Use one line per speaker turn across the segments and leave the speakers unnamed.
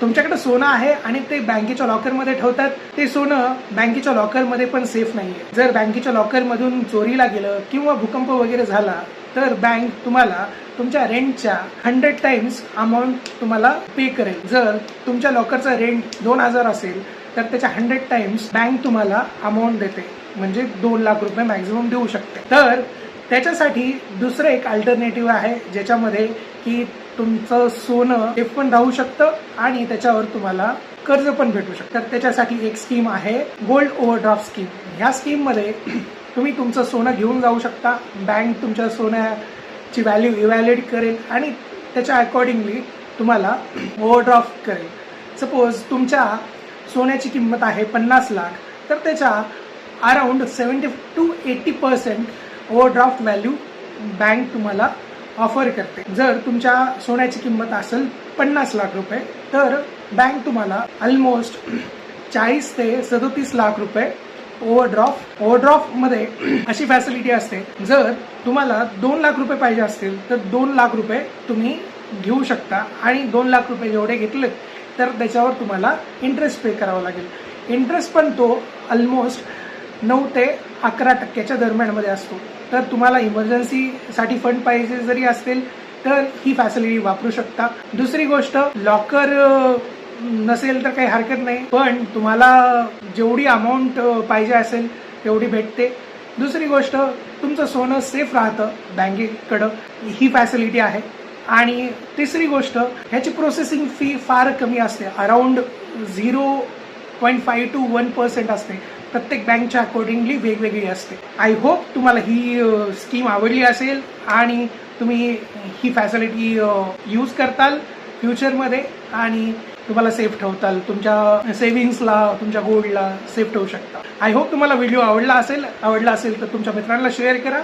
तुमच्याकडे सोनं आहे आणि ते बँकेच्या लॉकरमध्ये ठेवतात, ते सोनं बँकेच्या लॉकरमध्ये पण सेफ नाहीये. जर बँकेच्या लॉकरमधून चोरीला गेलं किंवा भूकंप वगैरे झाला तर बँक तुम्हाला तुमच्या रेंटच्या 100 टाइम्स अमाऊंट तुम्हाला पे करेल. जर तुमच्या लॉकरचा रेंट 2000 असेल तर त्याच्या 100 टाइम्स बँक तुम्हाला अमाऊंट देते, म्हणजे 2 लाख रुपये मॅक्झिमम देऊ शकते. तर त्याच्यासाठी दुसरं एक अल्टरनेटिव्ह आहे, ज्याच्यामध्ये की तुमचं सोनं सेफ पण राहू शकतं आणि त्याच्यावर तुम्हाला कर्ज पण भेटू शकतं. तर त्याच्यासाठी एक स्कीम आहे, गोल्ड ओव्हरड्राफ्ट स्कीम. ह्या स्कीममध्ये तुम्ही तुमचं सोनं घेऊन जाऊ शकता. बँक तुमच्या सोन्याची व्हॅल्यू इव्हॅल्युएट करेल आणि त्याच्या अकॉर्डिंगली तुम्हाला ओव्हरड्राफ्ट करेल. सपोज तुमच्या सोन्याची किंमत आहे 50 लाख, तर त्याच्या around 70 to 80% overdraft value bank तुम्हाला ऑफर करते. जर तुमच्या सोन्याची किंमत असेल 50 लाख रुपये तर बँक तुम्हाला ऑलमोस्ट 40 ते 37 लाख रुपये ओव्हरड्राफ्ट मध्ये अशी फॅसिलिटी असते. जर तुम्हाला 2 लाख रुपये पाहिजे असतील तर 2 लाख रुपये तुम्ही घेऊ शकता आणि 2 लाख रुपये जेवढे घेतले तर त्याच्यावर तुम्हाला इंटरेस्ट पे करावा लागेल. इंटरेस्ट पण तो ऑलमोस्ट 9 ते 11% दरम्यानमध्ये असतो. तर तुम्हाला इमर्जन्सीसाठी फंड पाहिजे जरी असतील तर ही फॅसिलिटी वापरू शकता. दुसरी गोष्ट, लॉकर नसेल तर काही हरकत नाही, पण तुम्हाला जेवढी अमाऊंट पाहिजे असेल तेवढी भेटते. दुसरी गोष्ट, तुमचं सोनं सेफ राहतं बँकेकडं, ही फॅसिलिटी आहे. आणि तिसरी गोष्ट, ह्याची प्रोसेसिंग फी फार कमी असते, अराउंड 0.5 to 1% असते. प्रत्येक बँकच्या अकॉर्डिंगली वेगवेगळी असते. आय होप तुम्हाला ही स्कीम आवडली असेल आणि तुम्ही ही फॅसिलिटी यूज करताल फ्युचरमध्ये आणि तुम्हाला सेफ ठेवताल, तुमच्या सेव्हिंग्सला, तुमच्या गोल्डला सेफ ठेवू शकता. आय होप तुम्हाला व्हिडिओ आवडला असेल तर तुमच्या मित्रांना शेअर करा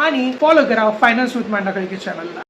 आणि फॉलो करा फायनान्स विथ मांडाकळी चॅनलला.